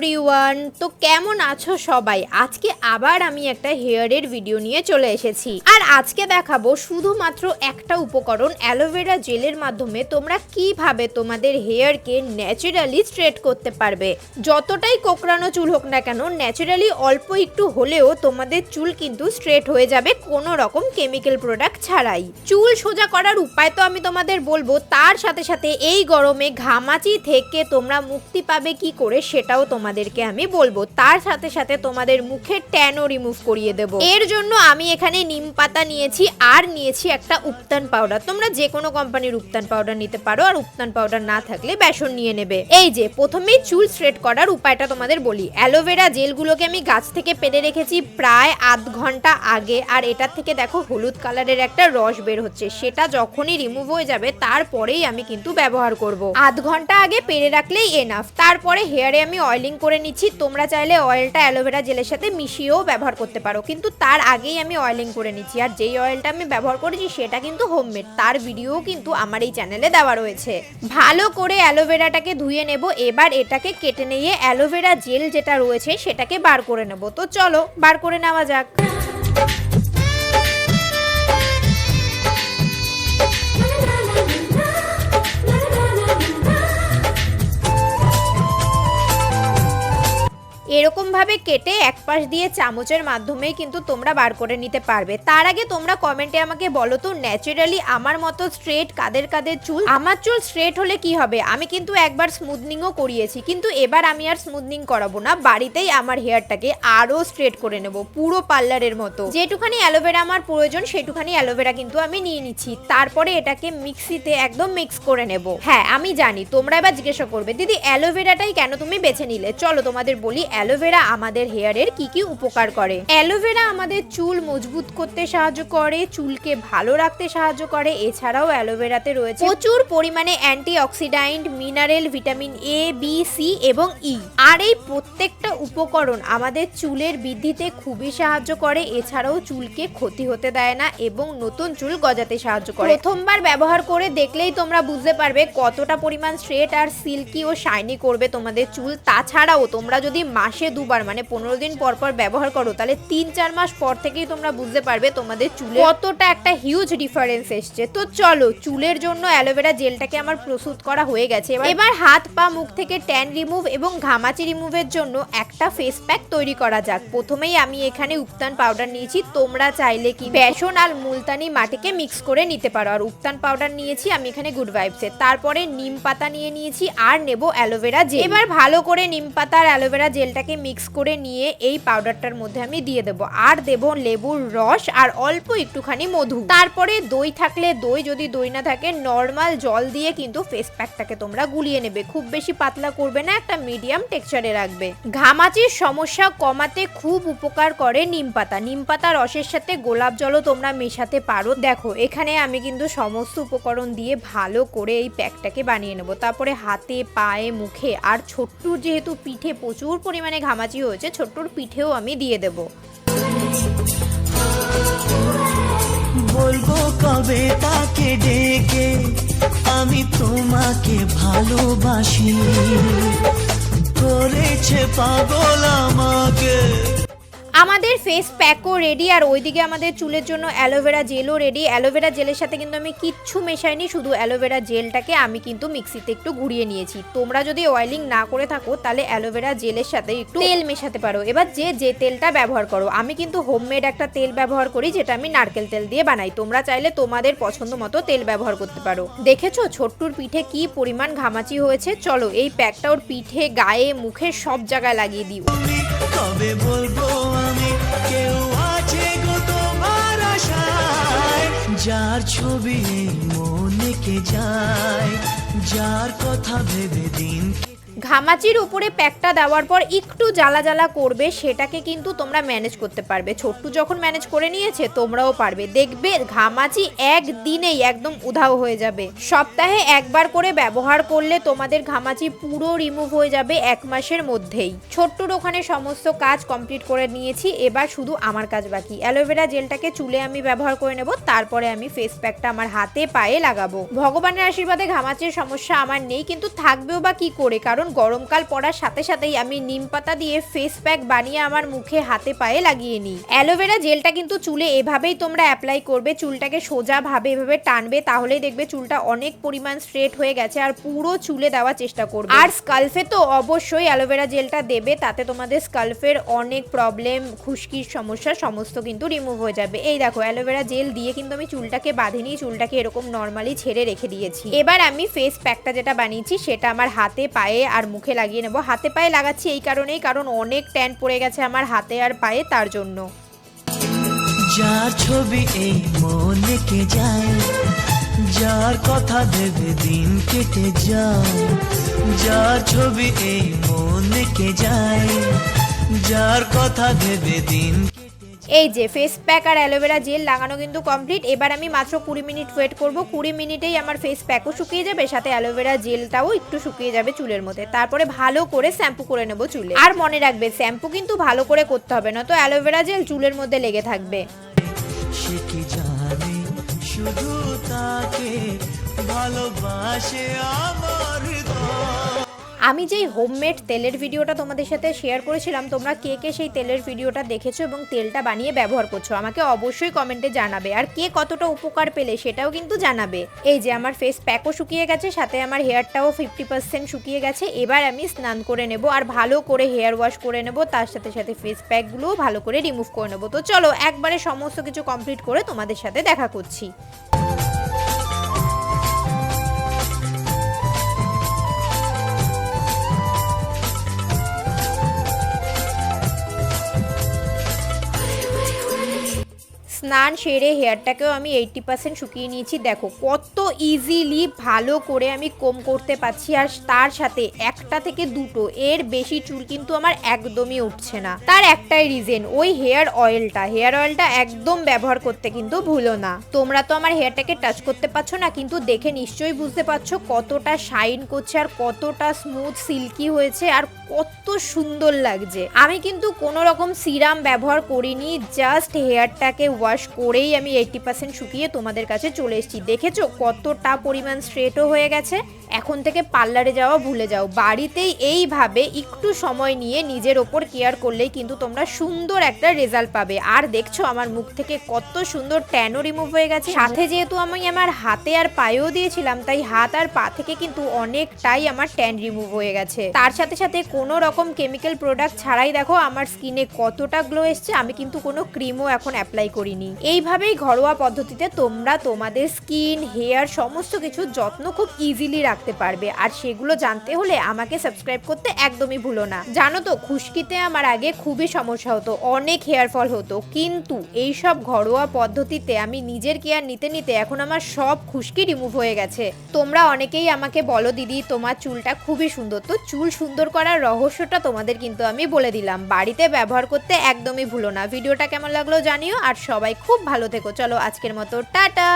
Everyone, তো কেমন আছো সবাই? আজকে আবার আমি একটা হেয়ারের ভিডিও নিয়ে চলে এসেছি। আর আজকে দেখাবো শুধুমাত্র একটা উপকরণ, অ্যালোভেরা জেলের মাধ্যমে তোমরা কিভাবে তোমাদের হেয়ারকে ন্যাচারালি স্ট্রেট করতে পারবে। যতটাই কোঁকড়ানো চুল হোক না কেন, ন্যাচারালি অল্প একটু হলেও তোমাদের চুল কিন্তু স্ট্রেট হয়ে যাবে কোনো রকম কেমিক্যাল প্রোডাক্ট ছাড়াই। চুল সোজা করার উপায় তো আমি তোমাদের বলবো, তার সাথে সাথে এই গরমে ঘামাচি থেকে তোমরা মুক্তি পাবে কি করে সেটাও তোমাদেরকে আমি বলবো। তার সাথে সাথে তোমাদের মুখের ট্যানও রিমুভ করিয়ে দেবো। এর জন্য আমি এখানে নিম পাতা নিয়েছি আর নিয়েছি একটা উপটান পাউডার। তোমরা যে কোনো কোম্পানির উপটান পাউডার নিতে পারো, আর উপটান পাউডার না থাকলে বেসন নিয়ে নেবে। এই যে প্রথমেই চুল স্ট্রেট করার উপায়টা তোমাদের বলি। অ্যালোভেরা জেলগুলোকে আমি গাছ থেকে পেড়ে রেখেছি প্রায় আধ ঘন্টা আগে, আর এটার থেকে দেখো হলুদ কালারের একটা রস বের হচ্ছে। সেটা যখনই রিমুভ হয়ে যাবে তারপরেই আমি কিন্তু ব্যবহার করব। আধ ঘন্টা আগে পেড়ে রাখলেই এনাফ। তারপরে হেয়ারে আমি অয়েলিং করে নিচ্ছি। তোমরা চাইলে অয়েলটা অ্যালোভেরা জেলের সাথে মিশিয়েও ব্যবহার করতে পারো, কিন্তু তার আগেই আমি অয়েলিং করে নিচ্ছি। আর যেই অয়েলটা আমি ব্যবহার করেছি সেটা কিন্তু হোমমেড, তার ভিডিও কিন্তু আমার এই চ্যানেলে দেওয়া রয়েছে। ভালো করে অ্যালোভেরাটাকে ধুয়ে নেব। এবার এটাকে কেটে নিয়ে অ্যালোভেরা জেল যেটা রয়েছে সেটাকে বার করে নেব। তো চলো বার করে নেওয়া যাক। এরকম ভাবে কেটে এক পাশ দিয়ে চামচের মাধ্যমে কিন্তু তোমরা বার করে নিতে পারবে। তার আগে তোমরা কমেন্টে আমাকে বলো তো, ন্যাচারালি আমার মতো স্ট্রেট কাদের কাদের চুল? আমার চুল স্ট্রেট হলে কি হবে? আমি কিন্তু একবার স্মুথনিংও করিয়েছি, কিন্তু এবার আমি আর স্মুথনিং করাবো না, বাড়িতেই আমার হেয়ারটাকে আরো স্ট্রেট করে নেব পুরো পার্লারের মতো। যেটুখানি অ্যালোভেরা আমার প্রয়োজন সেটুখানি অ্যালোভেরা কিন্তু আমি নিয়ে নিচ্ছি। তারপরে এটাকে মিক্সিতে একদম মিক্স করে নেব। হ্যাঁ আমি জানি তোমরা এবার জিজ্ঞাসা করবে, দিদি অ্যালোভেরাটাই কেন তুমি বেছে নিলে? চলো তোমাদের বলি অ্যালোভেরা আমাদের হেয়ারের কি কি উপকার করে। অ্যালোভেরা আমাদের চুল মজবুত করতে সাহায্য করে, চুলকে ভালো রাখতে সাহায্য করে। এছাড়াও অ্যালোভেরাতে রয়েছে প্রচুর পরিমাণে antioxidant, mineral, vitamin A, B, C এবং ই। আর এই প্রত্যেকটা উপকরণ আমাদের চুলের বৃদ্ধিতে খুবই সাহায্য করে। এছাড়াও চুলকে ক্ষতি হতে দেয় না এবং নতুন চুল গজাতে সাহায্য করে। প্রথমবার ব্যবহার করে দেখলেই তোমরা বুঝতে পারবে কতটা পরিমাণ স্ট্রেট আর সিল্কি ও শাইনি করবে তোমাদের চুল। তাছাড়াও তোমরা যদি মাসে দুবার মানে 15 দিন পর পর ব্যবহার করো, তাহলে 3-4 মাস পর থেকেই তোমরা বুঝতে পারবে তোমাদের চুলে কতটা একটা হিউজ ডিফারেন্স এসছে। তো চলো, চুলের জন্য অ্যালোভেরা জেলটাকে আমার প্রস্তুত করা হয়ে গেছে। এবার হাত পা মুখ থেকে ট্যান রিমুভ এবং ঘামাচি রিমুভের জন্য একটা ফেস প্যাক তৈরি করা যাক। প্রথমেই আমি এখানে উপটান পাউডার নিয়েছি। তোমরা চাইলে কি বেসন আর মুলতানি মাটিকে মিক্স করে নিতে পারো। আর উপটান পাউডার নিয়েছি আমি এখানে গুড ভাইবসের। তারপরে নিম পাতা নিয়ে নিয়েছি আর নেব অ্যালোভেরা জেল। এবার ভালো করে নিম পাতা আর অ্যালোভেরা জেলটাকে মিক্স করে নিয়ে এই পাউডারটার মধ্যে আমি দিয়ে দেবো। আর দেবো লেবুর রস আর অল্প একটুখানি মধু। তারপরে দই থাকলে দই, যদি দই না থাকে নর্মাল জল দিয়ে কিন্তু ফেস প্যাকটাকে তোমরা গুলিয়ে নেবে। খুব বেশি পাতলা করবে না, একটা মিডিয়াম টেক্সচারে রাখবে। ঘামাচির সমস্যা কমাতে খুব উপকার করে নিম পাতা। নিম পাতা রসের সাথে গোলাপ জলও তোমরা মেশাতে পারো। দেখো এখানে আমি কিন্তু সমস্ত উপকরণ দিয়ে ভালো করে এই প্যাকটাকে বানিয়ে নেব। তারপরে হাতে, পায়ে, মুখে আর ছোট্টুর যেহেতু পিঠে প্রচুর পরিমাণে ঘামাচি হয়েছে, ছোট্টুর পিঠেও আমি দিয়ে দেব। বলবো কবে তাকে ডেকে আমি তোমাকে ভালোবাসি, করেছে পাগল আমাকে। আমাদের ফেস প্যাকও রেডি, আর ওইদিকে আমাদের চুলের জন্য অ্যালোভেরা জেলও রেডি। অ্যালোভেরা জেলের সাথে কিন্তু আমি কিচ্ছু মেশাইনি, শুধু অ্যালোভেরা জেলটাকে আমি কিন্তু মিক্সিতে একটু ঘুরিয়ে নিয়েছি। তোমরা যদি অয়েলিং না করে থাকো তাহলে অ্যালোভেরা জেলের সাথে একটু তেল মেশাতে পারো। এবার যে তেলটা ব্যবহার করো, আমি কিন্তু হোমমেড একটা তেল ব্যবহার করি যেটা আমি নারকেল তেল দিয়ে বানাই। তোমরা চাইলে তোমাদের পছন্দ মতো তেল ব্যবহার করতে পারো। দেখেছো ছোট্টুর পিঠে কি পরিমাণ ঘামাচি হয়েছে? চলো এই প্যাকটা ওর পিঠে, গায়ে, মুখে সব জায়গায় লাগিয়ে দিও। কবে বলবো আমি কেউ আছে গো তোমার আশায়, যার ছবি মনে কে যায়, যার কথা ভেবে দিন। ঘামাচির উপরে প্যাকটা দেওয়ার পর একটু জ্বালা জ্বালা করবে, সেটাকে কিন্তু তোমরা ম্যানেজ করতে পারবে। ছোট্টু যখন ম্যানেজ করে নিয়েছে তোমরাও পারবে। দেখবে ঘামাচি একদিনেই একদম উধাও হয়ে যাবে। সপ্তাহে একবার করে ব্যবহার করলে তোমাদের ঘামাচি পুরো রিমুভ হয়ে যাবে 1 মাসের মধ্যেই। ছোট্টুর ওখানে সমস্ত কাজ কমপ্লিট করে নিয়েছি, এবার শুধু আমার কাজ বাকি। অ্যালোভেরা জেলটাকে চুলে আমি ব্যবহার করে নেব, তারপরে আমি ফেস প্যাকটা আমার হাতে পায়ে লাগাবো। ভগবানের আশীর্বাদে ঘামাচির সমস্যা আমার নেই, কিন্তু থাকবেও বা কি করে, কারণ গরমকাল পড়ার সাথে সাথেই আমি নিম পাতা দিয়ে ফেস প্যাক বানিয়ে আমার মুখে হাতে পায়ে লাগিয়ে নিই। অ্যালোভেরা জেলটা কিন্তু চুলে এভাবেই তোমরা অ্যাপ্লাই করবে, চুলটাকে সোজাভাবে এভাবে টানবে, তাহলেই দেখবে চুলটা অনেক পরিমাণ স্ট্রেট হয়ে গেছে। আর পুরো চুলে দেওয়ার চেষ্টা করবে। আর স্কাল্ফে তো অবশ্যই অ্যালোভেরা জেলটা দেবে, তাতে তোমাদের স্কাল্ফের অনেক প্রবলেম, খুশকির সমস্যা সমস্ত কিন্তু রিমুভ হয়ে যাবে। এই দেখো অ্যালোভেরা জেল দিয়ে কিন্তু আমি চুলটাকে বাঁধিনি, চুলটাকে এরকম নর্মালি ছেড়ে রেখে দিয়েছি। এবার আমি ফেস প্যাকটা যেটা বানিয়েছি সেটা আমার হাতে পায়ে আর মুখে লাগিয়ে নেব। হাতে পায়ে লাগাচ্ছি এই কারণেই, কারণ অনেক ট্যান পড়ে গেছে আমার হাতে আর পায়ে, তার জন্য। যার ছবি এই মনে কে যায়, যার কথা ভেবে দিন কেটে যায়, যার ছবি এই মনে কে যায়, যার কথা ভেবে দিন। এই যে ফেস প্যাক আর অ্যালোভেরা জেল লাগানো কিন্তু কমপ্লিট। এবার আমি মাত্র 20 মিনিট ওয়েট করব। 20 মিনিটেই আমার ফেস প্যাকও শুকিয়ে যাবে, সাথে অ্যালোভেরা জেলটাও একটু শুকিয়ে যাবে চুলের মধ্যে। তারপরে ভালো করে শ্যাম্পু করে নেব চুলে। আর মনে রাখবে শ্যাম্পু কিন্তু ভালো করে করতে হবে, না তো অ্যালোভেরা জেল চুলের মধ্যে লেগে থাকবে। সে কি জানে শুধু তাকে ভালোবাসে আমার হৃদয়। আমি যেই হোমমেড তেলের ভিডিওটা তোমাদের সাথে শেয়ার করেছিলাম, তোমরা কে কে সেই তেলের ভিডিওটা দেখেছো এবং তেলটা বানিয়ে ব্যবহার করছো আমাকে অবশ্যই কমেন্টে জানাবে। আর কে কতটা উপকার পেলে সেটাও কিন্তু জানাবে। এই যে আমার ফেস প্যাকও শুকিয়ে গেছে, সাথে আমার হেয়ারটাও 50% শুকিয়ে গেছে। এবার আমি স্নান করে নেব আর ভালো করে হেয়ার ওয়াশ করে নেব, তার সাথে সাথে ফেস প্যাকগুলোও ভালো করে রিমুভ করে নেব। তো চলো একবারে সমস্ত কিছু কমপ্লিট করে তোমাদের সাথে দেখা করছি। স্নান সেরে হেয়ারটাকেও আমি 80% শুকিয়ে নিয়েছি। দেখো কত ইজিলি ভালো করে আমি কোম করতে পারছি, আর তার সাথে একটা থেকে দুটো এর বেশি চুল কিন্তু আমার একদমই উঠছে না। তার একটাই রিজন, ওই হেয়ার অয়েলটা একদম ব্যবহার করতে কিন্তু ভুলো না। তোমরা তো আমার হেয়ারটাকে টাচ করতে পারছো না, কিন্তু দেখে নিশ্চয়ই বুঝতে পারছো কতটা শাইন করছে আর কতটা স্মুথ সিল্কি হয়েছে আর কত সুন্দর লাগছে। আমি কিন্তু কোনো রকম সিরাম ব্যবহার করিনি, জাস্ট হেয়ারটাকে ওয়াশ করেই আমি 80% শুকিয়ে তোমাদের কাছে চলে এসেছি। দেখেছো কতটা পরিমাণ স্ট্রেটও হয়ে গেছে। এখন থেকে পার্লারে যাওয়া ভুলে যাও, বাড়িতেই এইভাবে একটু সময় নিয়ে নিজের ওপর কেয়ার করলেই কিন্তু তোমরা সুন্দর একটা রেজাল্ট পাবে। আর দেখছো আমার মুখ থেকে কত সুন্দর ট্যানও রিমুভ হয়ে গেছে। সাথে যেহেতু আমি আমার হাতে আর পায়েও দিয়েছিলাম, তাই হাত আর পা থেকে কিন্তু অনেকটাই আমার ট্যান রিমুভ হয়ে গেছে। তার সাথে সাথে কোনো রকম কেমিক্যাল প্রোডাক্ট ছাড়াই দেখো আমার স্কিনে কতটা গ্লো এসছে। আমি কিন্তু কোনো ক্রিমও এখন অ্যাপ্লাই করিনি। এইভাবেই ঘরোয়া পদ্ধতিতে তোমরা তোমাদের স্কিন, হেয়ার সমস্ত কিছু যত্ন খুব ইজিলি রাখতে পারবে। আর সেগুলো জানতে হলে আমাকে সাবস্ক্রাইব করতে একদমই ভুলো না। জানো তো খুশকিতে আমার আগে খুবই সমস্যা হতো, অনেক হেয়ার ফল হতো, কিন্তু এই সব ঘরোয়া পদ্ধতিতে আমি নিজের কেয়ার নিতে নিতে এখন আমার সব খুশকি রিমুভ হয়ে গেছে। তোমরা অনেকেই আমাকে বলো দিদি তোমার চুলটা খুবই সুন্দর, তো চুল সুন্দর করার রহস্যটা তোমাদের কিন্তু আমি বলে দিলাম। বাড়িতে ব্যবহার করতে একদমই ভুলো না। ভিডিওটা কেমন লাগলো জানিও, আর সবাই খুব ভালো থেকো। চলো আজকের মতো টাটা।